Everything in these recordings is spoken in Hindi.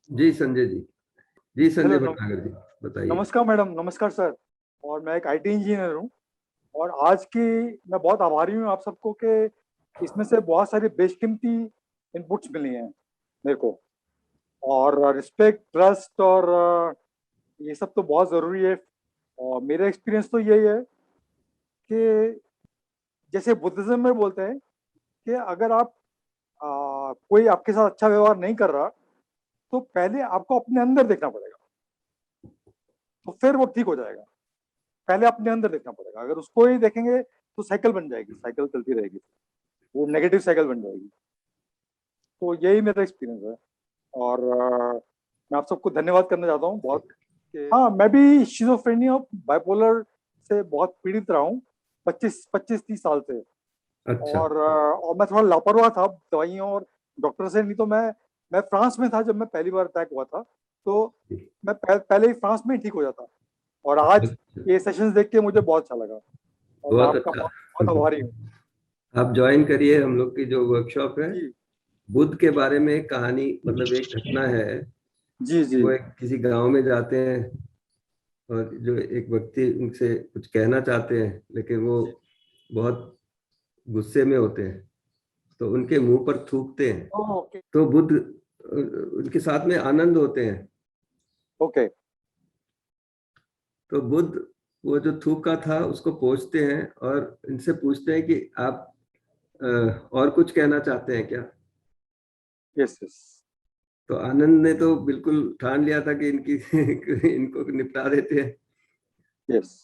जी संजय जी। जी संजय हेलो भटनागर जी, बताइए। नमस्कार मैडम, नमस्कार सर। और मैं एक आईटी इंजीनियर हूँ। और आज की मैं बहुत आभारी हूँ आप सबको कि इसमें से बहुत सारी बेशकीमती इनपुट्स मिली हैं मेरे को। और रिस्पेक्ट, ट्रस्ट और ये सब तो बहुत ज़रूरी है। और मेरा एक्सपीरियंस तो यही है कि जैसे बुद्धिज्म में बोलते हैं कि अगर आप कोई आपके साथ अच्छा व्यवहार नहीं कर रहा तो पहले आपको अपने अंदर देखना पड़ेगा, तो फिर वो ठीक हो जाएगा। पहले अपने अंदर देखना पड़ेगा। अगर उसको ही देखेंगे तो साइकिल बन जाएगी, साइकिल चलती रहेगी, वो नेगेटिव साइकिल बन जाएगी। तो यही मेरा एक्सपीरियंस है। और मैं आप सबको धन्यवाद करना चाहता हूँ बहुत। हाँ, मैं भी शिजोफ्रेनिया, बाइपोलर से बहुत पीड़ित रहा हूँ 25-30 साल से। अच्छा। और मैं थोड़ा लापरवाह था दवाइयों और डॉक्टर से। नहीं तो मैं फ्रांस में था जब मैं पहली बार अटैक हुआ था। तो मैं पहले ही फ्रांस में ही ठीक हो जाता। और आज ये सेशंस देख के मुझे बहुत अच्छा लगा और मैं बहुत आपका अच्छा। बहुत बहुत आभारी हूँ। आप ज्वाइन करिए हम लोग की जो वर्कशॉप है। जी बुद्ध के बारे में एक कहानी, मतलब एक घटना है। जी जी। वो एक किसी गांव में जाते हैं और जो एक व्यक्ति उनसे कुछ कहना चाहते हैं, लेकिन वो बहुत गुस्से में होते हैं, तो उनके मुंह पर थूकते हैं। ओके तो बुद्ध उनके साथ में आनंद होते हैं। ओके। तो बुद्ध वो जो थूका था उसको पोंछते हैं और इनसे पूछते हैं कि आप और कुछ कहना चाहते हैं क्या। Yes yes. तो आनंद ने तो बिल्कुल ठान लिया था कि इनकी इनको निपटा देते हैं। यस।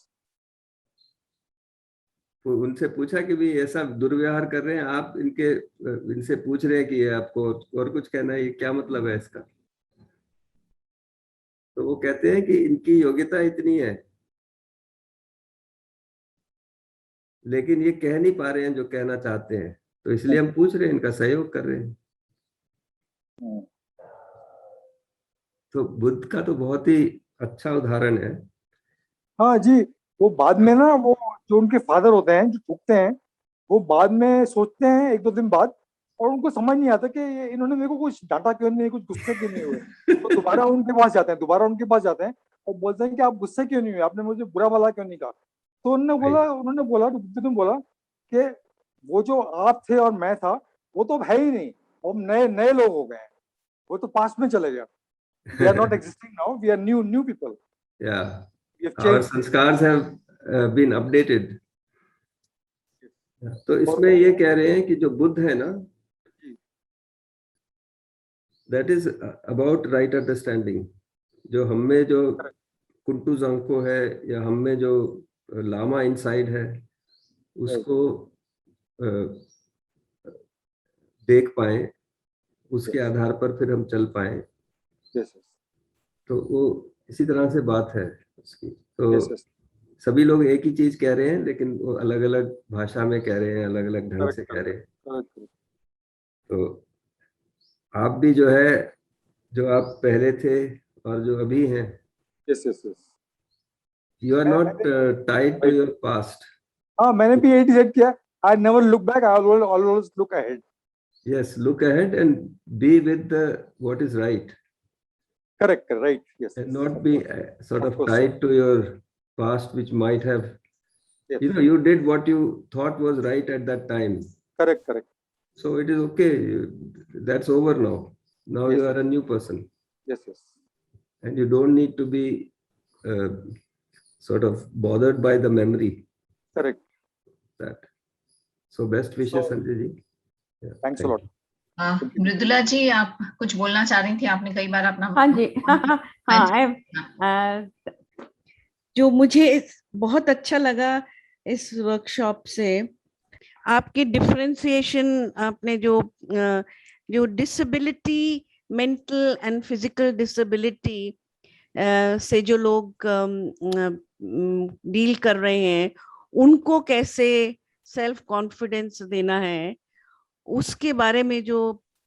तो उनसे पूछा कि भी ऐसा दुर्व्यवहार कर रहे हैं आप, इनसे पूछ रहे हैं कि ये आपको और कुछ कहना है, ये क्या मतलब है इसका। तो वो कहते हैं कि इनकी योग्यता इतनी है, लेकिन ये कह नहीं पा रहे हैं जो कहना चाहते हैं, तो इसलिए हम पूछ रहे हैं, इनका सहयोग कर रहे हैं। तो बुद्ध का तो बहुत ही अच्छा उदाहरण है। हाँ जी। वो बाद में ना, वो जो उनके फादर होते हैं जो ठुकते हैं, वो बाद में सोचते हैं 1-2 दिन बाद। और उनको समझ नहीं आता कि ये इन्होंने मेरे को कुछ डांटा क्यों नहीं, कुछ गुस्से क्यों नहीं हुए। तो दोबारा उनके पास जाते हैं, दोबारा उनके पास जाते हैं और बोलते हैं कि आप गुस्से क्यों नहीं हुए, आपने मुझे बुरा भला क्यों नहीं कहा। तो उन्होंने बोला बुद्ध ने बोला कि वो जो आप थे और मैं था, वो तो अब है ही नहीं। वो नए नए लोग हो गए हैं, वो तो पास्ट में चले गए। We are not existing now, we are new new people. या वी हैव आवर चेंज्ड। संस्कार हैव बीन अपडेटेड। तो और इसमें ये कह रहे हैं कि जो बुद्ध है ना, जी, that is about right understanding. जो हम में जो करेक्ट। कुंटू जांको है, या हम में जो लामा इनसाइड है, राइट। उसको अ, देख पाए, उसके यस आधार पर फिर हम चल पाए। यस यस तो वो इसी तरह से बात है उसकी। तो यस यस। सभी लोग एक ही चीज कह रहे हैं, लेकिन वो अलग अलग भाषा में कह रहे हैं, अलग अलग ढंग करेक्ट से कह करेक्ट रहे हैं। करेक्ट। तो आप भी जो है, जो आप पहले थे और जो अभी हैं, yes yes yes. You are not मैंने tied to right. Your past. हाँ, मैंने भी यही डिसाइड किया। I never look back, I always look ahead. Yes, look ahead and be with the what is right, correct right. Yes and yes. not of be course sort of of course. tied to your past, which might have, yes. you did what you thought was right at that time. Correct correct. So it is okay. That's over now. Now you yes are yes a new person, yes yes. and you don't need to be uh, sort of bothered by the memory correct. that. So best so wishes, Sanjay ji. Yeah, thanks a thank lot. you. Thank you. Mridula ji, आप कुछ बोलना चाह रही थी, आपने कई बार अपना हाँ जी। हाँ हाँ, जी। जो मुझे बहुत अच्छा लगा इस वर्कशॉप से, आपकी डिफरेंशिएशन, आपने जो disability, mental and physical disability से जो लोग डील कर रहे हैं, उनको कैसे सेल्फ कॉन्फिडेंस देना है, उसके बारे में जो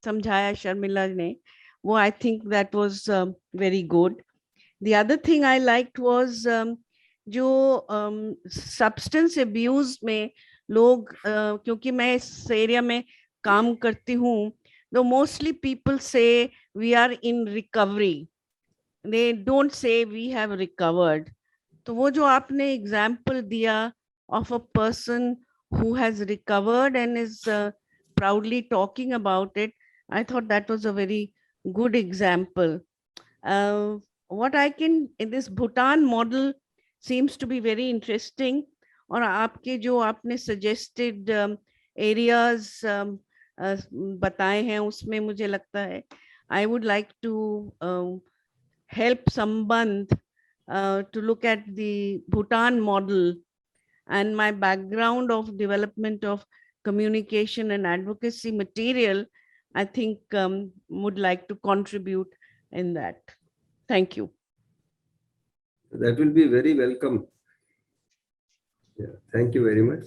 समझाया शर्मिला ने, वो I think that was very good. The other thing I liked was जो सब्सटेंस अब्यूज में लोग, क्योंकि मैं इस एरिया में काम करती हूँ, though mostly people say we are in recovery, they don't say we have recovered. तो वो जो आपने example दिया of a person who has recovered and is proudly talking about it, I thought that was a very good example. What I can, in this Bhutan model seems to be very interesting. और आपके जो आपने suggested areas बताए हैं उसमें मुझे लगता है I would like to help Sambandh to look at the Bhutan model, and my background of development of communication and advocacy material, I think would like to contribute in that. Thank you. That will be very welcome. Yeah, thank you very much.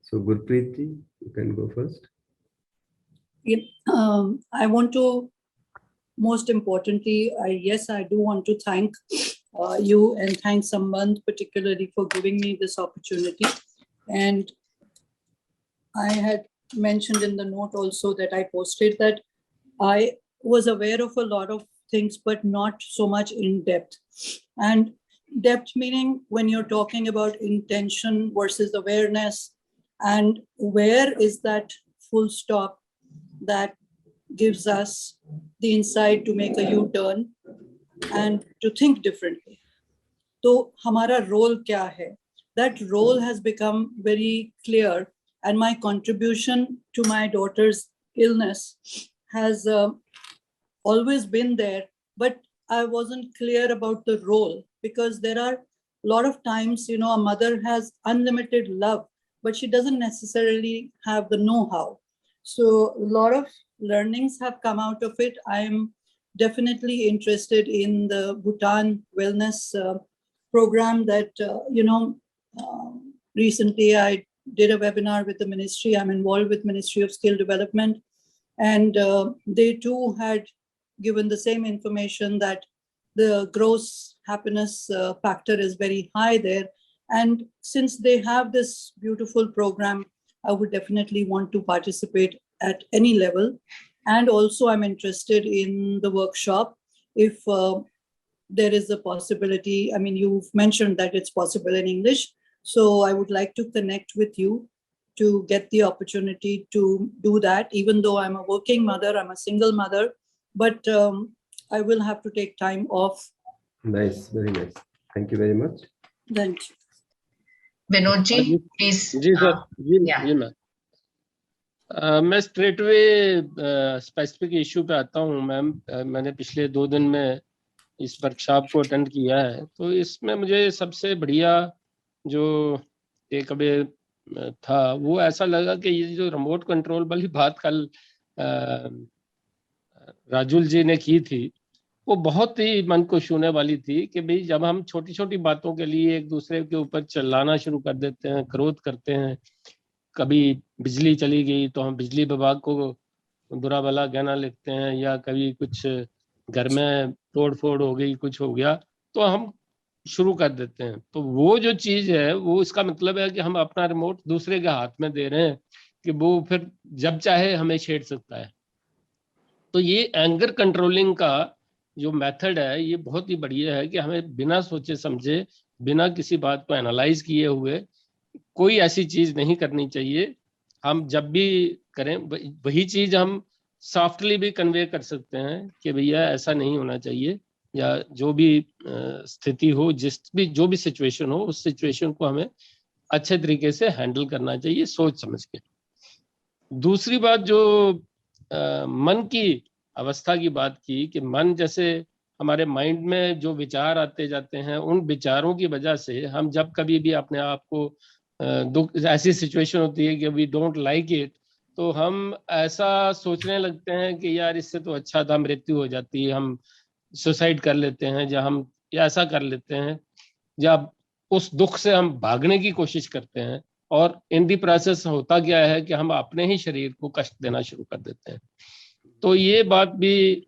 So Gurpreet ji, you can go first. I want to, most importantly, I do want to thank you and thank Sambandh particularly for giving me this opportunity. And I had mentioned in the note also that I posted that I was aware of a lot of things, but not so much in depth. And depth meaning when you're talking about intention versus awareness, and where is that full stop that gives us the insight to make a U-turn and to think differently. So, hamara role kya hai? That role has become very clear, and my contribution to my daughter's illness has always been there, but I wasn't clear about the role, because there are a lot of times, you know, a mother has unlimited love, but she doesn't necessarily have the know-how. So a lot of learnings have come out of it. I'm definitely interested in the Bhutan wellness program that, recently I did a webinar with the ministry. I'm involved with Ministry of Skill Development, and they too had given the same information that the gross happiness factor is very high there. And since they have this beautiful program, I would definitely want to participate at any level. And also I'm interested in the workshop. If there is a possibility, I mean, you've mentioned that it's possible in English. So I would like to connect with you to get the opportunity to do that. Even though I'm a working mother, I'm a single mother, but I will have to take time off. Nice, very nice. Thank you very much. Thank you. Vinod ji please जी सर, जी मैम। मैं स्ट्रेट वे स्पेसिफिक इशू पे आता हूँ मैम। मैंने पिछले 2 दिन में इस वर्कशॉप को अटेंड किया है, तो इसमें मुझे सबसे बढ़िया जो एक अभी था वो ऐसा लगा कि ये जो रिमोट कंट्रोल वाली बात कल राजुल जी ने की थी, वो बहुत ही मन को छूने वाली थी कि भाई जब हम छोटी छोटी बातों के लिए एक दूसरे के ऊपर चिल्लाना शुरू कर देते हैं, क्रोध करते हैं, कभी बिजली चली गई तो हम बिजली विभाग को बुरा भला कहना लगते हैं, या कभी कुछ घर में तोड़ फोड़ हो गई, कुछ हो गया तो हम शुरू कर देते हैं। तो वो जो चीज है वो इसका मतलब है कि हम अपना रिमोट दूसरे के हाथ में दे रहे हैं कि वो फिर जब चाहे हमें छेड़ सकता है। तो ये एंगर कंट्रोलिंग का जो मेथड है ये बहुत ही बढ़िया है कि हमें बिना सोचे समझे, बिना किसी बात को एनालाइज किए हुए कोई ऐसी चीज नहीं करनी चाहिए। हम जब भी करें वही चीज हम सॉफ्टली भी कन्वे कर सकते हैं कि भैया ऐसा नहीं होना चाहिए, या जो भी स्थिति हो, जो भी सिचुएशन हो, उस सिचुएशन को हमें अच्छे तरीके से हैंडल करना चाहिए सोच समझ के। दूसरी बात जो मन की अवस्था की बात की कि मन जैसे हमारे माइंड में जो विचार आते जाते हैं, उन विचारों की वजह से हम जब कभी भी अपने आप को दुख, ऐसी सिचुएशन होती है कि वी डोंट लाइक इट, तो हम ऐसा सोचने लगते हैं कि यार इससे तो अच्छा था मृत्यु हो जाती है, हम सुसाइड कर लेते हैं, या हम ऐसा कर लेते हैं, या उस दुख से हम भागने की कोशिश करते हैं। और इन दी प्रोसेस होता क्या है कि हम अपने ही शरीर को कष्ट देना शुरू कर देते हैं। तो ये बात भी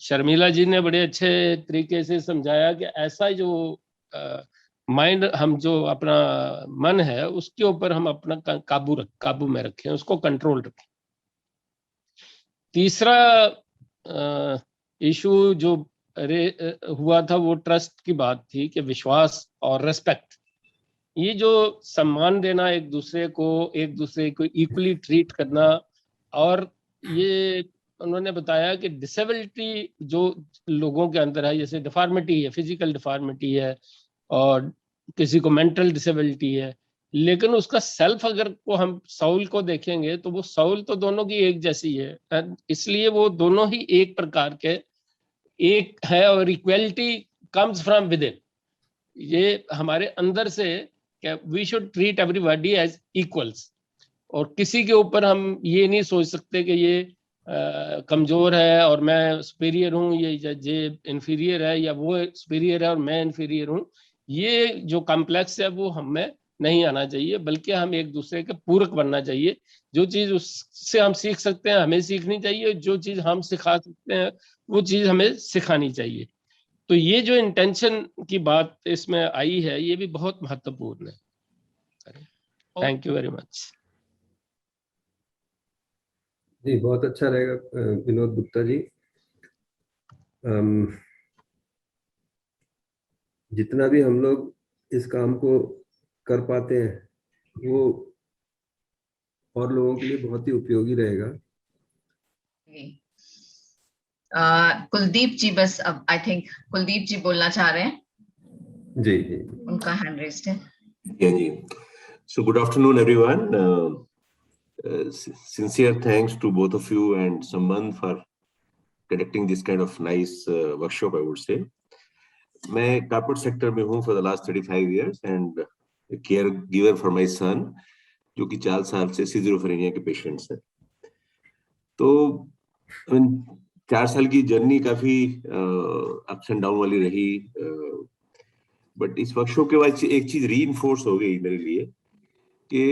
शर्मिला जी ने बड़े अच्छे तरीके से समझाया कि ऐसा जो माइंड, हम जो अपना मन है उसके ऊपर हम अपना काबू में रखें, उसको कंट्रोल रखें। तीसरा इशू जो हुआ था वो ट्रस्ट की बात थी, कि विश्वास और रेस्पेक्ट, ये जो सम्मान देना, एक दूसरे को इक्वली ट्रीट करना। और ये उन्होंने बताया कि डिसेबिलिटी जो लोगों के अंदर है, जैसे डिफॉर्मिटी है, फिजिकल डिफॉर्मिटी है और किसी को मेंटल डिसेबिलिटी है, लेकिन उसका सेल्फ अगर को हम सोल को देखेंगे तो वो सोल तो दोनों की एक जैसी है, इसलिए वो दोनों ही एक प्रकार के एक है, और equality comes from within. ये हमारे अंदर से, we should treat everybody as equals, और किसी के ऊपर हम ये नहीं सोच सकते कि ये कमजोर है और मैं सुपीरियर हूँ, ये इंफीरियर है, या वो सुपीरियर है और मैं इंफीरियर हूँ। ये जो कॉम्प्लेक्स है वो हमें नहीं आना चाहिए, बल्कि हम एक दूसरे के पूरक बनना चाहिए। जो चीज उससे हम सीख सकते हैं हमें सीखनी चाहिए, जो चीज हम सिखा सकते हैं वो चीज हमें सिखानी चाहिए। तो ये जो इंटेंशन की बात इसमें आई है, ये भी बहुत महत्वपूर्ण है। Thank you very much. जी, बहुत अच्छा रहेगा विनोद गुप्ता जी। जितना भी हम लोग इस काम को कर पाते हैं वो और लोगों के लिए बहुत ही उपयोगी रहेगा। कुलदीप जी, बस अब आई थिंक कुलदीप जी बोलना चाह रहे हैं। जी जी, उनका हैंड रेज्ड है। Yeah, ji. So good afternoon, everyone. Sincere thanks to both of you and Sambandh for conducting this kind of nice workshop, I would say. मैं कॉर्पोरेट सेक्टर में हूँ for the last 35 years and care giver for my son, जो कि 4 साल से सिजोफ्रेनिया के पेशेंट्स हैं। तो 4 साल की जर्नी काफी अप्स एंड डाउन वाली रही, बट इस वर्कशॉप के बाद एक चीज रीइंफोर्स हो गई मेरे लिए कि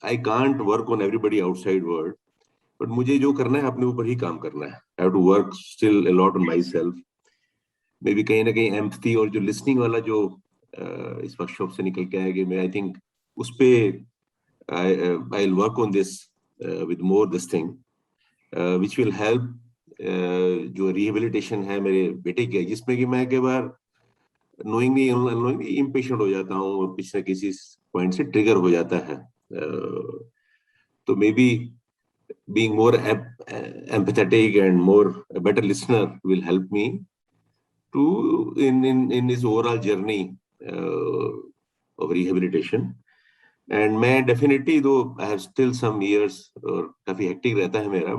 I can't work on everybody outside world, but मुझे जो करना है अपने ऊपर ही काम करना है। I have to work still a lot on myself. Maybe कहीं ना कहीं एम्पैथी और जो लिसनिंग वाला जो इस वर्कशॉप से निकल के आएगा, मैं आई थिंक उस पे I will work on this with more this thing which will help. जो रिहेबिलिटेशन है मेरे बेटे की, जिसमें कि मैं कई बार नोइंगली अननोइंगली इम्पेशेंट हो जाता हूँ और किसी न किसी पॉइंट से ट्रिगर हो जाता है। तो may be being more empathetic and more a better listener will help me to in this overall journey of rehabilitation. And मैं definitely, though I have still some years और काफी hectic रहता है मेरा,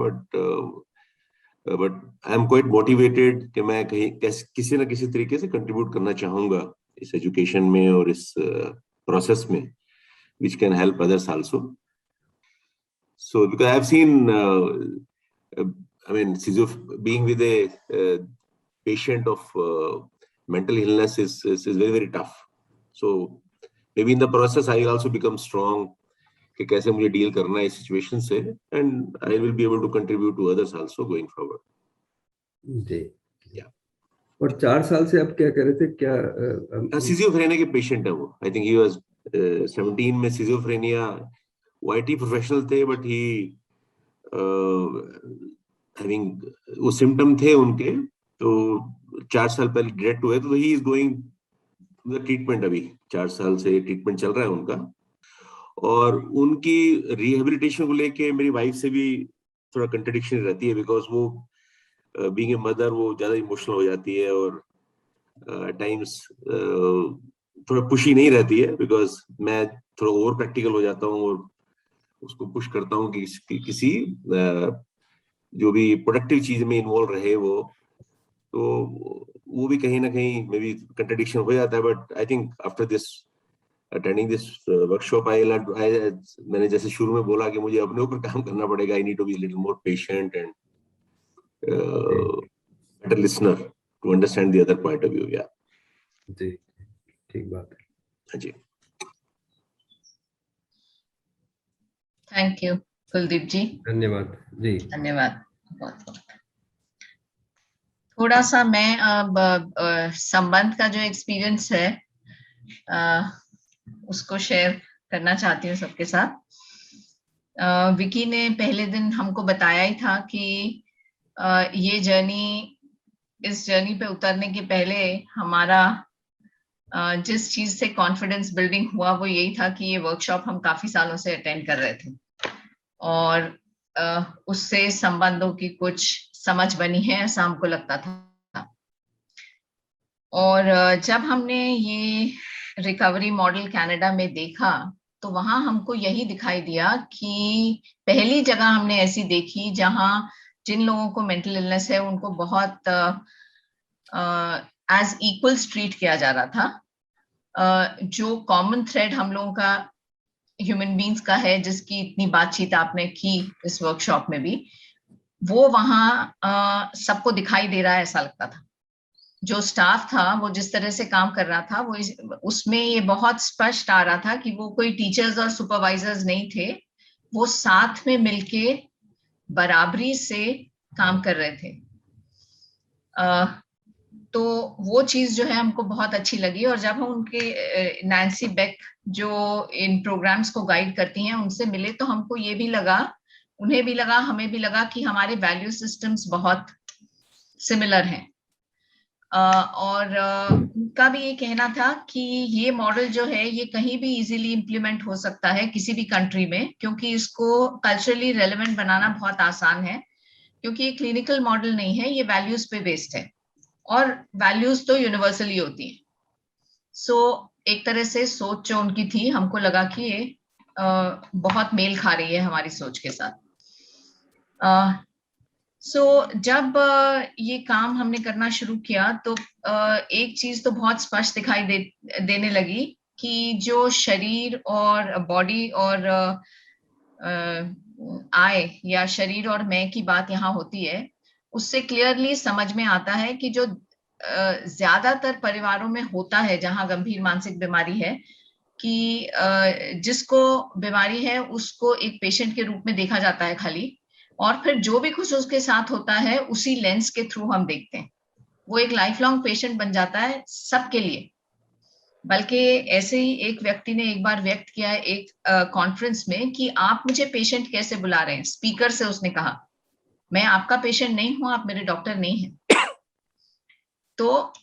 but I am quite motivated कि मैं कहीं किसी न किसी तरीके से contribute करना चाहूँगा इस education में और इस process में, which can help others also. So because I have seen, being with a patient of mental illness is very, very tough. So maybe in the process I will also become strong कि कैसे मुझे deal करना है इस situation से, and I will be able to contribute to others also going forward. Ji, Yeah. और 4 साल से आप क्या कर रहे थे? क्या सिजोफ्रेनिया के पेशेंट है वो। I think he was 17 में सिजोफ्रेनिया, YT प्रोफेशनल थे, बट ही हैविंग वो सिम्टम थे उनके, तो 4 साल पहले डायरेक्ट हुए। तो he is going the treatment, अभी 4 साल से ट्रीटमेंट चल रहा है उनका। और उनकी रिहेबिलिटेशन को लेके मेरी वाइफ से भी थोड़ा कंट्रडिक्शन रहती है, बिकॉज वो बीइंग ए मदर वो ज्यादा इमोशनल हो जाती है और टाइम्स थोड़ा पुशी नहीं रहती है, बिकॉज मैं थोड़ा ओवर प्रैक्टिकल हो जाता हूँ और उसको पुश करता हूँ कि किसी जो भी प्रोडक्टिव चीज में इन्वॉल्व रहे वो भी कहीं ना कहीं मे बी कंट्रडिक्शन हो जाता है। But I think after this attending this workshop मैंने जैसे शुरू में बोला कि मुझे अपने ऊपर काम करना पड़ेगा। I need to be little more patient and better listener to understand the other point of view. या जी, ठीक बात है। हाँ जी, थैंक यू कुलदीप जी, धन्यवाद जी, धन्यवाद बहुत बहुत। थोड़ा सा मैं अब संबंध का जो एक्सपीरियंस है उसको शेयर करना चाहती हूँ सबके साथ। विकी ने पहले दिन हमको बताया ही था कि ये इस जर्नी पे उतरने के पहले हमारा जिस चीज से कॉन्फिडेंस बिल्डिंग हुआ वो यही था कि ये वर्कशॉप हम काफी सालों से अटेंड कर रहे थे और उससे संबंधों की कुछ समझ बनी है, ऐसा हमको लगता था। और जब हमने ये रिकवरी मॉडल कनाडा में देखा तो वहां हमको यही दिखाई दिया कि पहली जगह हमने ऐसी देखी जहां जिन लोगों को मेंटल इलनेस है उनको बहुत एज इक्वल्स ट्रीट किया जा रहा था। जो कॉमन थ्रेड हम लोगों का ह्यूमन बींग्स का है, जिसकी इतनी बातचीत आपने की इस वर्कशॉप में भी, वो वहां सबको दिखाई दे रहा है ऐसा लगता था। जो स्टाफ था वो जिस तरह से काम कर रहा था वो उसमें ये बहुत स्पष्ट आ रहा था कि वो कोई टीचर्स और सुपरवाइजर्स नहीं थे, वो साथ में मिलके बराबरी से काम कर रहे थे। तो वो चीज जो है हमको बहुत अच्छी लगी। और जब हम उनके नैन्सी बेक जो इन प्रोग्राम्स को गाइड करती हैं उनसे मिले तो हमको ये भी लगा, उन्हें भी लगा, हमें भी लगा कि हमारे वैल्यू सिस्टम्स बहुत सिमिलर हैं। और उनका भी ये कहना था कि ये मॉडल जो है ये कहीं भी इजीली इम्प्लीमेंट हो सकता है किसी भी कंट्री में, क्योंकि इसको कल्चरली रेलेवेंट बनाना बहुत आसान है, क्योंकि ये क्लिनिकल मॉडल नहीं है, ये वैल्यूज पे बेस्ड है और वैल्यूज तो यूनिवर्सली होती हैं। सो एक तरह से सोच जो उनकी थी हमको लगा कि ये बहुत मेल खा रही है हमारी सोच के साथ। जब ये काम हमने करना शुरू किया तो एक चीज तो बहुत स्पष्ट दिखाई देने लगी कि जो शरीर और बॉडी और आई या शरीर और मैं की बात यहाँ होती है, उससे क्लियरली समझ में आता है कि जो ज्यादातर परिवारों में होता है जहाँ गंभीर मानसिक बीमारी है, कि जिसको बीमारी है उसको एक पेशेंट के रूप में देखा जाता है खाली, और फिर जो भी कुछ उसके साथ होता है उसी लेंस के थ्रू हम देखते हैं। वो एक लाइफ लॉन्ग पेशेंट बन जाता है सबके लिए। बल्कि ऐसे ही एक व्यक्ति ने एक बार व्यक्त किया है एक कॉन्फ्रेंस में कि आप मुझे पेशेंट कैसे बुला रहे हैं। स्पीकर से उसने कहा, मैं आपका पेशेंट नहीं हूं, आप मेरे डॉक्टर नहीं हैं। तो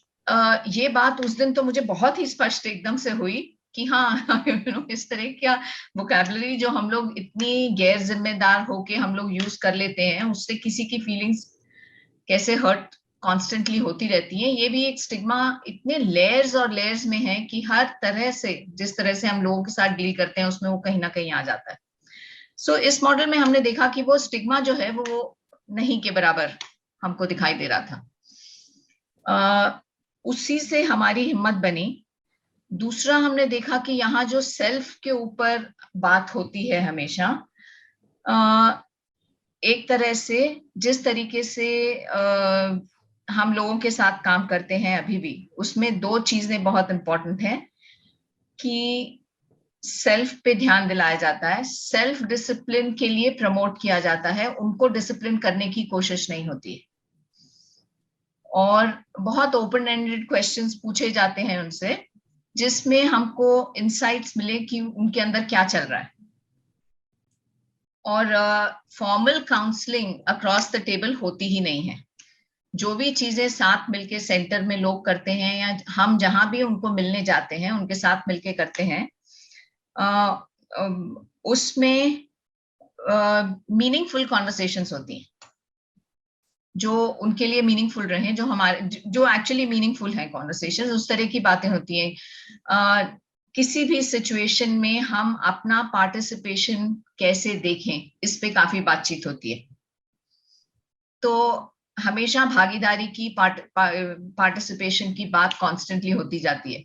ये बात उस दिन तो मुझे बहुत ही स्पष्ट एकदम से हुई कि हाँ इस तरह क्या वोकैबुलरी जो हम लोग इतनी गैर जिम्मेदार होके हम लोग यूज कर लेते हैं, उससे किसी की फीलिंग्स कैसे हर्ट कॉन्स्टेंटली होती रहती है। ये भी एक स्टिग्मा इतने लेयर्स और लेयर्स में है कि हर तरह से जिस तरह से हम लोगों के साथ डील करते हैं उसमें वो कहीं ना कहीं आ जाता है। सो इस मॉडल में हमने देखा कि वो स्टिग्मा जो है वो नहीं के बराबर हमको दिखाई दे रहा था। उसी से हमारी हिम्मत बनी। दूसरा हमने देखा कि यहाँ जो सेल्फ के ऊपर बात होती है हमेशा, एक तरह से जिस तरीके से हम लोगों के साथ काम करते हैं अभी भी, उसमें दो चीजें बहुत इंपॉर्टेंट हैं कि सेल्फ पे ध्यान दिलाया जाता है, सेल्फ डिसिप्लिन के लिए प्रमोट किया जाता है, उनको डिसिप्लिन करने की कोशिश नहीं होती है। और बहुत ओपन एंडेड क्वेश्चंस पूछे जाते हैं उनसे, जिसमें हमको इंसाइट्स मिले कि उनके अंदर क्या चल रहा है। और formal counselling across the table होती ही नहीं है। जो भी चीजें साथ मिलके सेंटर में लोग करते हैं या हम जहां भी उनको मिलने जाते हैं उनके साथ मिलके करते हैं, उसमें मीनिंगफुल कॉन्वर्सेशंस होती हैं जो उनके लिए मीनिंगफुल रहे, जो एक्चुअली मीनिंगफुल है कॉन्वर्सेशंस, उस तरह की बातें होती हैं। किसी भी सिचुएशन में हम अपना पार्टिसिपेशन कैसे देखें, इस पे काफी बातचीत होती है। तो हमेशा भागीदारी की पार्टिसिपेशन की बात कॉन्स्टेंटली होती जाती है।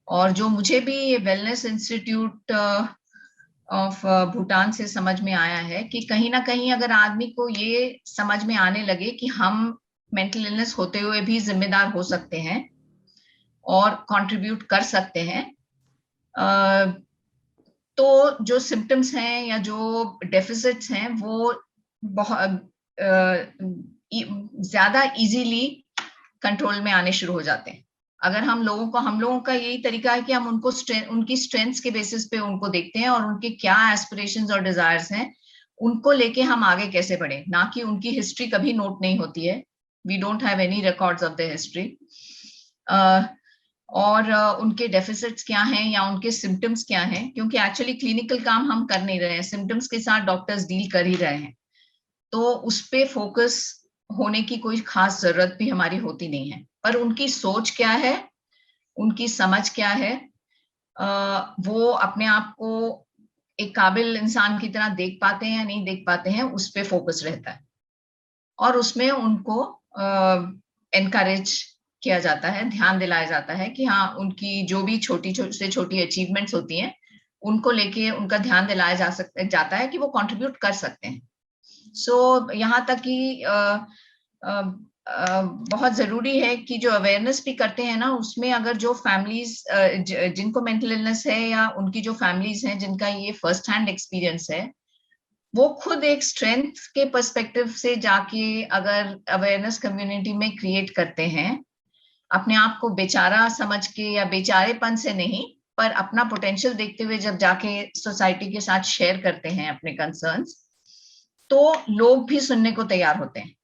और जो मुझे भी वेलनेस इंस्टीट्यूट ऑफ भूटान से समझ में आया है कि कहीं ना कहीं अगर आदमी को ये समझ में आने लगे कि हम मेंटल इलनेस होते हुए भी जिम्मेदार हो सकते हैं और कंट्रीब्यूट कर सकते हैं, तो जो सिम्टम्स हैं या जो डेफिसिट्स हैं वो बहुत ज्यादा इजीली कंट्रोल में आने शुरू हो जाते हैं। अगर हम लोगों का यही तरीका है कि हम उनको उनकी स्ट्रेंथ्स के बेसिस पे उनको देखते हैं और उनके क्या एस्पिरेशंस और डिजायर्स हैं, उनको लेके हम आगे कैसे बढ़े, ना कि उनकी हिस्ट्री कभी नोट नहीं होती है. We don't have any records of the history. और उनके डेफिसिट्स क्या हैं या उनके सिम्टम्स क्या हैं, क्योंकि एक्चुअली क्लिनिकल काम हम कर नहीं रहे हैं, सिम्टम्स के साथ डॉक्टर्स डील कर ही रहे हैं. तो उस पे फोकस होने की कोई खास जरूरत भी हमारी होती नहीं है. पर उनकी सोच क्या है, उनकी समझ क्या है, वो अपने आप को एक काबिल इंसान की तरह देख पाते हैं या नहीं देख पाते हैं, उस पे फोकस रहता है. और उसमें उनको एनकरेज किया जाता है, ध्यान दिलाया जाता है कि हाँ, उनकी जो भी छोटी से छोटी अचीवमेंट्स होती हैं, उनको लेके उनका ध्यान दिलाया जाता है कि वो कंट्रीब्यूट कर सकते हैं. सो यहाँ तक कि बहुत जरूरी है कि जो अवेयरनेस भी करते हैं ना, उसमें अगर जो फैमिलीज जिनको मेंटल इलनेस है या उनकी जो फैमिलीज हैं जिनका ये फर्स्ट हैंड एक्सपीरियंस है, वो खुद एक स्ट्रेंथ के पर्सपेक्टिव से जाके अगर अवेयरनेस कम्युनिटी में क्रिएट करते हैं, अपने आप को बेचारा समझ के या बेचारेपन से नहीं, पर अपना पोटेंशियल देखते हुए जब जाके सोसाइटी के साथ शेयर करते हैं अपने कंसर्न्स, तो लोग भी सुनने को तैयार होते हैं.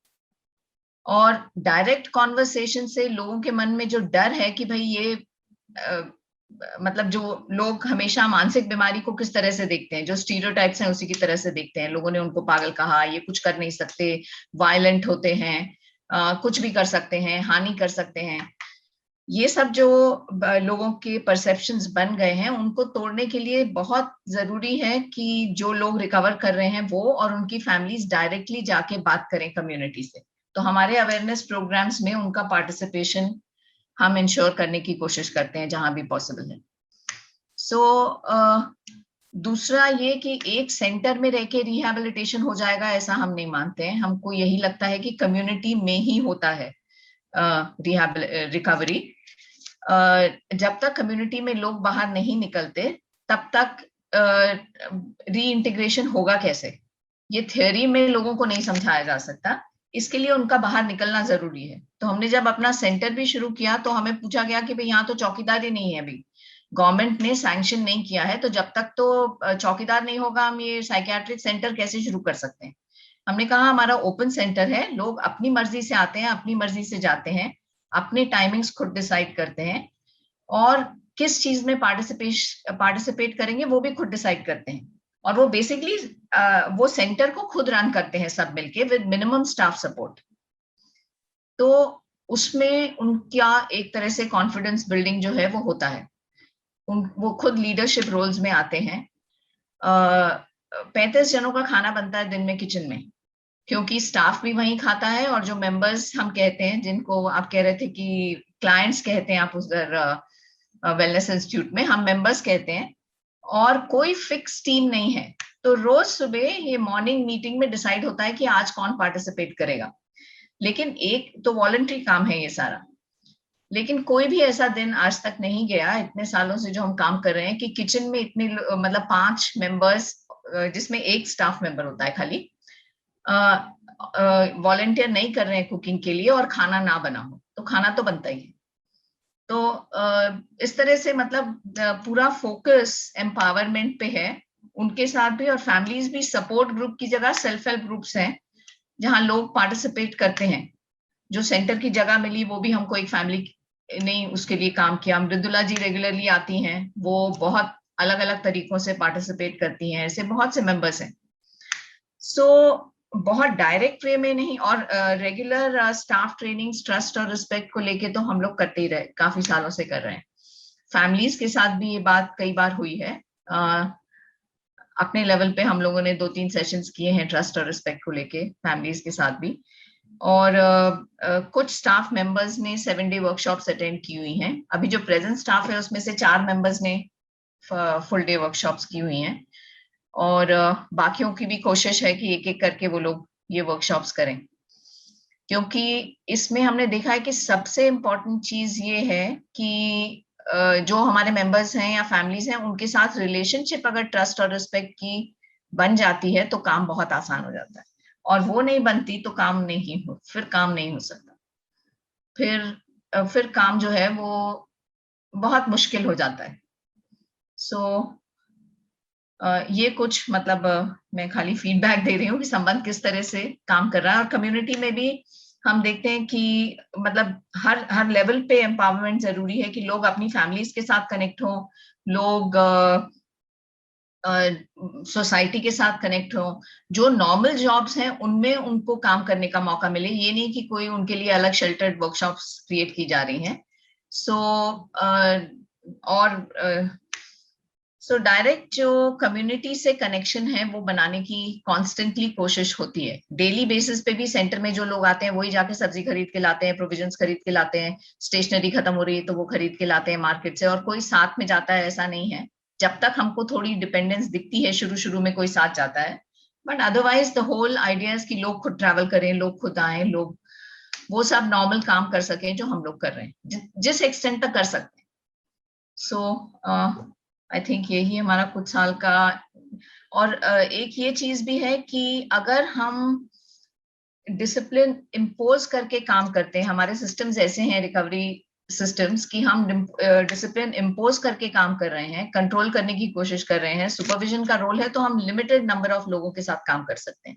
और डायरेक्ट कॉन्वर्सेशन से लोगों के मन में जो डर है कि भाई ये मतलब जो लोग हमेशा मानसिक बीमारी को किस तरह से देखते हैं, जो स्टीरियोटाइप्स हैं उसी की तरह से देखते हैं, लोगों ने उनको पागल कहा, ये कुछ कर नहीं सकते, वायलेंट होते हैं, कुछ भी कर सकते हैं, हानि कर सकते हैं, ये सब जो लोगों के परसेप्शंस बन गए हैं, उनको तोड़ने के लिए बहुत जरूरी है कि जो लोग रिकवर कर रहे हैं वो और उनकी फैमिलीज डायरेक्टली जाके बात करें कम्युनिटी से. तो हमारे अवेयरनेस प्रोग्राम्स में उनका पार्टिसिपेशन हम इंश्योर करने की कोशिश करते हैं जहां भी पॉसिबल है. दूसरा ये कि एक सेंटर में रह के रिहैबिलिटेशन हो जाएगा ऐसा हम नहीं मानते हैं. हमको यही लगता है कि कम्युनिटी में ही होता है रिकवरी. जब तक कम्युनिटी में लोग बाहर नहीं निकलते तब तक री इंटीग्रेशन होगा कैसे, ये थ्योरी में लोगों को नहीं समझाया जा सकता. इसके लिए उनका बाहर निकलना जरूरी है. तो हमने जब अपना सेंटर भी शुरू किया तो हमें पूछा गया कि भाई यहाँ तो चौकीदार ही नहीं है, अभी गवर्नमेंट ने सैंक्शन नहीं किया है, तो जब तक तो चौकीदार नहीं होगा हम ये साइकियाट्रिक सेंटर कैसे शुरू कर सकते हैं. हमने कहा हमारा ओपन सेंटर है, लोग अपनी मर्जी से आते हैं, अपनी मर्जी से जाते हैं, अपने टाइमिंग्स खुद डिसाइड करते हैं, और किस चीज में पार्टिसिपेट करेंगे वो भी खुद डिसाइड करते हैं. और वो बेसिकली वो सेंटर को खुद रन करते हैं सब मिलके विद मिनिमम स्टाफ सपोर्ट. तो उसमें उनका एक तरह से कॉन्फिडेंस बिल्डिंग जो है वो होता है. वो खुद लीडरशिप रोल्स में आते हैं. 35 जनों का खाना बनता है दिन में किचन में, क्योंकि स्टाफ भी वहीं खाता है, और जो मेंबर्स हम कहते हैं, जिनको आप कह रहे थे कि क्लाइंट्स कहते हैं आप उधर वेलनेस इंस्टीट्यूट में, हम मेंबर्स कहते हैं. और कोई फिक्स टीम नहीं है, तो रोज सुबह ये मॉर्निंग मीटिंग में डिसाइड होता है कि आज कौन पार्टिसिपेट करेगा. लेकिन एक तो वॉलंटरी काम है ये सारा. लेकिन कोई भी ऐसा दिन आज तक नहीं गया इतने सालों से जो हम काम कर रहे हैं कि किचन में इतने मतलब 5 मेंबर्स, जिसमें एक स्टाफ मेंबर होता है खाली, वॉलंटियर नहीं कर रहे हैं कुकिंग के लिए और खाना ना बना हो. तो खाना तो बनता ही है. तो इस तरह से मतलब पूरा फोकस एम्पावरमेंट पे है उनके साथ भी, और फैमिलीज भी सपोर्ट ग्रुप की जगह सेल्फ हेल्प ग्रुप्स हैं जहां लोग पार्टिसिपेट करते हैं. जो सेंटर की जगह मिली वो भी हमको एक फैमिली ने उसके लिए काम किया. मृदुला जी रेगुलरली आती हैं, वो बहुत अलग अलग तरीकों से पार्टिसिपेट करती हैं. ऐसे बहुत से मेंबर्स हैं. सो बहुत डायरेक्ट वे में नहीं, और रेगुलर स्टाफ ट्रेनिंग, ट्रस्ट और रिस्पेक्ट को लेके तो हम लोग करते ही रहे, काफी सालों से कर रहे हैं. फैमिलीज के साथ भी ये बात कई बार हुई है. अपने लेवल पे हम लोगों ने 2-3 सेशंस किए हैं ट्रस्ट और रिस्पेक्ट को लेके फैमिलीज के साथ भी. और कुछ स्टाफ मेंबर्स ने 7-डे वर्कशॉप्स अटेंड की हुई हैं. अभी जो प्रेजेंट स्टाफ है उसमें से 4 मेंबर्स ने फुल डे वर्कशॉप्स की हुई हैं, और बाकियों की भी कोशिश है कि एक एक करके वो लोग ये वर्कशॉप्स करें. क्योंकि इसमें हमने देखा है कि सबसे इम्पोर्टेंट चीज ये है कि जो हमारे मेंबर्स हैं या फैमिलीज हैं, उनके साथ रिलेशनशिप अगर ट्रस्ट और रिस्पेक्ट की बन जाती है तो काम बहुत आसान हो जाता है. और वो नहीं बनती तो काम नहीं हो सकता. फिर फिर काम जो है वो बहुत मुश्किल हो जाता है। सो ये कुछ मतलब मैं खाली फीडबैक दे रही हूँ कि संबंध किस तरह से काम कर रहा है। और कम्युनिटी में भी हम देखते हैं कि मतलब हर लेवल पे एम्पावरमेंट जरूरी है कि लोग अपनी फैमिलीज के साथ कनेक्ट हो, लोग सोसाइटी के साथ कनेक्ट हो, जो नॉर्मल जॉब्स हैं उनमें उनको काम करने का मौका मिले। ये नहीं कि कोई उनके लिए अलग शेल्टर्ड वर्कशॉप्स क्रिएट की जा रही हैं। सो डायरेक्ट जो कम्युनिटी से कनेक्शन है वो बनाने की कॉन्स्टेंटली कोशिश होती है। डेली बेसिस पे भी सेंटर में जो लोग आते हैं वही जाके सब्जी खरीद के लाते हैं, प्रोविजंस खरीद के लाते हैं, स्टेशनरी खत्म हो रही है तो वो खरीद के लाते हैं मार्केट से, और कोई साथ में जाता है ऐसा नहीं है। जब तक हमको थोड़ी डिपेंडेंस दिखती है शुरू में कोई साथ जाता है, but otherwise the whole idea है कि लोग खुद ट्रैवल करें, लोग खुद आए, लोग वो सब नॉर्मल काम कर सकें जो हम लोग कर रहे हैं, जिस एक्सटेंट तक कर सकते हैं। सो आई थिंक यही हमारा कुछ साल का। और एक ये चीज भी है कि अगर हम डिसिप्लिन इम्पोज करके काम करते हैं, हमारे सिस्टम्स ऐसे हैं रिकवरी सिस्टम्स कि हम डिसिप्लिन इम्पोज करके काम कर रहे हैं, कंट्रोल करने की कोशिश कर रहे हैं, सुपरविजन का रोल है, तो हम लिमिटेड नंबर ऑफ लोगों के साथ काम कर सकते हैं।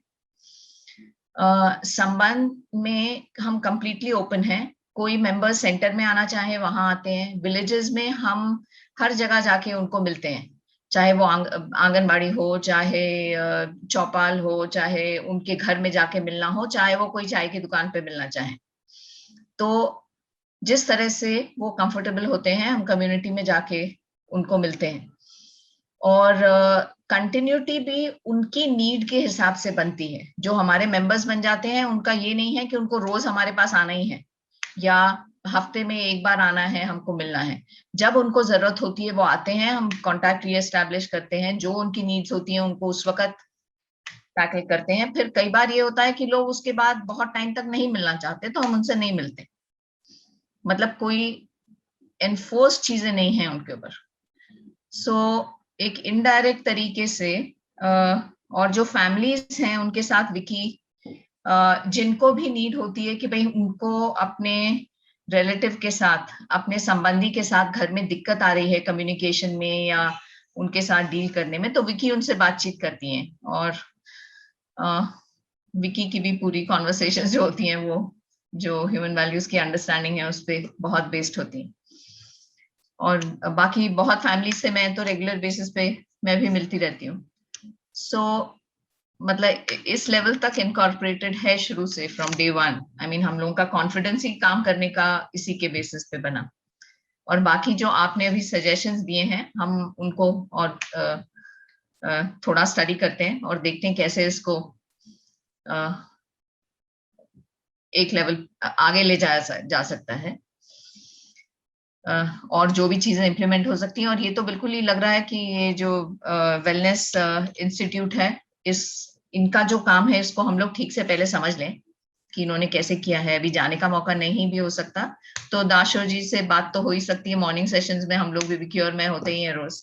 संबंध में हम कंप्लीटली ओपन हैं, कोई मेंबर सेंटर में आना चाहे वहां आते हैं। विलेजेस में हम हर जगह जाके उनको मिलते हैं, चाहे वो आंगनबाड़ी हो, चाहे चौपाल हो, चाहे उनके घर में जाके मिलना हो, चाहे वो कोई चाय की दुकान पे मिलना चाहे। तो जिस तरह से वो कंफर्टेबल होते हैं हम कम्युनिटी में जाके उनको मिलते हैं। और कंटिन्यूटी भी उनकी नीड के हिसाब से बनती है। जो हमारे मेंबर्स बन जाते हैं उनका ये नहीं है कि उनको रोज हमारे पास आना ही है या हफ्ते में एक बार आना है, हमको मिलना है। जब उनको जरूरत होती है वो आते हैं, हम कांटेक्ट रीएस्टैब्लिश करते हैं, जो उनकी नीड्स होती हैं उनको उस वक्त टैकल करते हैं। फिर कई बार ये होता है कि लोग उसके बाद बहुत टाइम तक नहीं मिलना चाहते तो हम उनसे नहीं मिलते, मतलब कोई एनफोर्स चीजें नहीं है उनके ऊपर। सो एक इनडायरेक्ट तरीके से और जो फैमिलीज हैं उनके साथ विकी जिनको भी नीड होती है कि भाई उनको अपने रिलेटिव के साथ, अपने संबंधी के साथ घर में दिक्कत आ रही है कम्युनिकेशन में या उनके साथ डील करने में, तो विकी उनसे बातचीत करती हैं। और विकी की भी पूरी कॉन्वर्सेशन जो होती हैं वो जो ह्यूमन वैल्यूज की अंडरस्टैंडिंग है उस पर बहुत बेस्ड होती है। और बाकी बहुत फैमिली से मैं तो रेगुलर बेसिस पे मैं भी मिलती रहती हूँ। सो मतलब इस लेवल तक इनकॉर्पोरेटेड है शुरू से, from day one. I mean हम लोगों का कॉन्फिडेंस ही काम करने का इसी के बेसिस पे बना। और बाकी जो आपने अभी सजेशंस दिए हैं हम उनको और थोड़ा स्टडी करते हैं और देखते हैं कैसे इसको एक लेवल आगे ले जाया जा सकता है और जो भी चीजें इम्प्लीमेंट हो सकती हैं। और ये तो बिल्कुल ही लग रहा है कि ये जो वेलनेस इंस्टीट्यूट है, इनका जो काम है इसको हम लोग ठीक से पहले समझ लें कि इन्होंने कैसे किया है। अभी जाने का मौका नहीं भी हो सकता तो दाशो जी से बात तो हो ही सकती है। मॉर्निंग सेशंस में हम लोग भी विकी और मैं होते ही हैं रोज।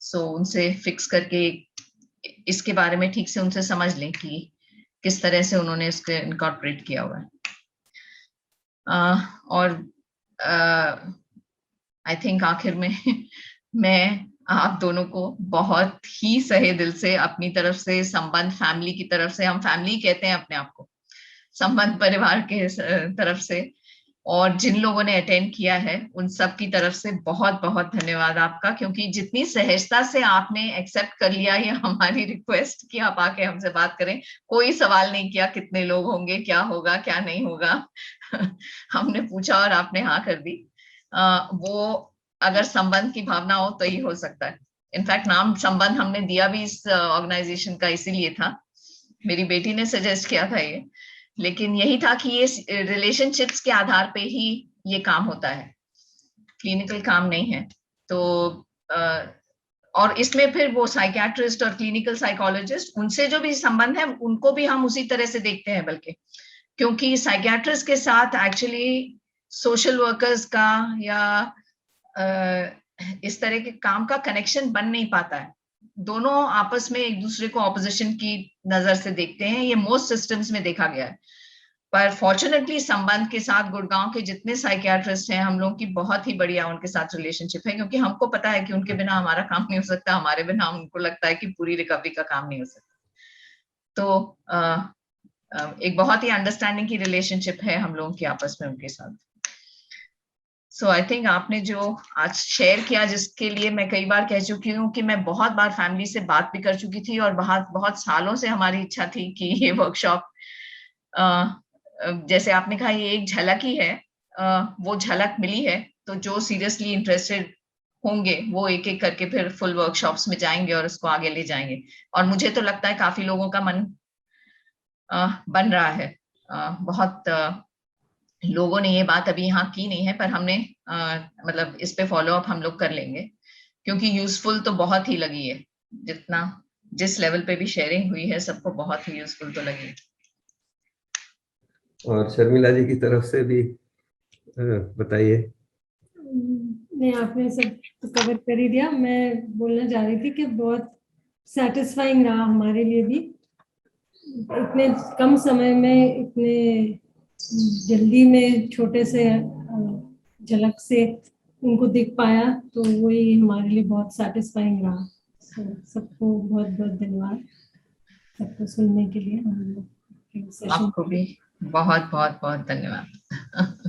सो उनसे फिक्स करके इसके बारे में ठीक से उनसे समझ लें कि किस तरह से उन्होंने इसको इनकॉर्पोरेट किया हुआ है। और आई थिंक आखिर में मैं आप दोनों को बहुत ही सहे दिल से अपनी तरफ से, संबंध फैमिली की तरफ से, हम फैमिली कहते हैं अपने आप को, संबंध परिवार के तरफ से, और जिन लोगों ने अटेंड किया है उन सब की तरफ से बहुत बहुत धन्यवाद आपका, क्योंकि जितनी सहजता से आपने एक्सेप्ट कर लिया ये हमारी रिक्वेस्ट कि आप आके हमसे बात करें। कोई सवाल नहीं किया कितने लोग होंगे, क्या होगा, क्या नहीं होगा हमने पूछा और आपने हाँ कर दी। वो अगर संबंध की भावना हो तो ही हो सकता है। इनफैक्ट नाम संबंध हमने दिया भी इस ऑर्गेनाइजेशन का इसीलिए था, मेरी बेटी ने सजेस्ट किया था ये, लेकिन यही था कि ये रिलेशनशिप्स के आधार पे ही ये काम होता है, क्लिनिकल काम नहीं है। तो और इसमें फिर वो साइकियाट्रिस्ट और क्लिनिकल साइकोलॉजिस्ट, उनसे जो भी संबंध है उनको भी हम उसी तरह से देखते हैं, बल्कि क्योंकि साइकियाट्रिस्ट के साथ एक्चुअली सोशल वर्कर्स का या इस तरह के काम का कनेक्शन बन नहीं पाता है। दोनों आपस में एक दूसरे को ऑपोजिशन की नजर से देखते हैं, ये मोस्ट सिस्टम्स में देखा गया है। पर फॉर्चुनेटली संबंध के साथ गुड़गांव के जितने साइकियाट्रिस्ट हैं, हम लोगों की बहुत ही बढ़िया उनके साथ रिलेशनशिप है, क्योंकि हमको पता है कि उनके बिना हमारा काम नहीं हो सकता, हमारे बिना उनको लगता है कि पूरी रिकवरी का काम नहीं हो सकता। तो एक बहुत ही अंडरस्टैंडिंग की रिलेशनशिप है हम लोगों की आपस में उनके साथ। सो आई थिंक आपने जो आज शेयर किया, जिसके लिए मैं कई बार कह चुकी हूँ कि मैं बहुत बार फैमिली से बात भी कर चुकी थी, और बहुत सालों से हमारी इच्छा थी कि ये वर्कशॉप, जैसे आपने कहा, ये एक झलक ही है, वो झलक मिली है। तो जो सीरियसली इंटरेस्टेड होंगे वो एक एक करके फिर फुल वर्कशॉप्स में जाएंगे और उसको आगे ले जाएंगे। और मुझे तो लगता है काफी लोगों का मन बन रहा है। बहुत लोगों ने ये बात अभी यहाँ की नहीं है, पर हमने मतलब इस पे फॉलो अप हम लोग कर लेंगे, क्योंकि यूजफुल तो बहुत ही लगी है। जिस लेवल पे भी शेयरिंग हुई है, सबको बहुत ही यूजफुल तो लगी। और शर्मिला जी की तरफ से भी बताइए। नहीं, आपने सब तो कवर कर ही दिया। मैं बोलना चाह रही थी कि बहुत सेटिस्फाइंग रहा हमारे लिए भी, इतने कम समय में, इतने जल्दी में, छोटे से झलक से उनको दिख पाया, तो वही हमारे लिए बहुत सेटिस्फाइंग रहा। सबको बहुत बहुत धन्यवाद, सबको सुनने के लिए। हम लोग आपको भी बहुत बहुत बहुत धन्यवाद।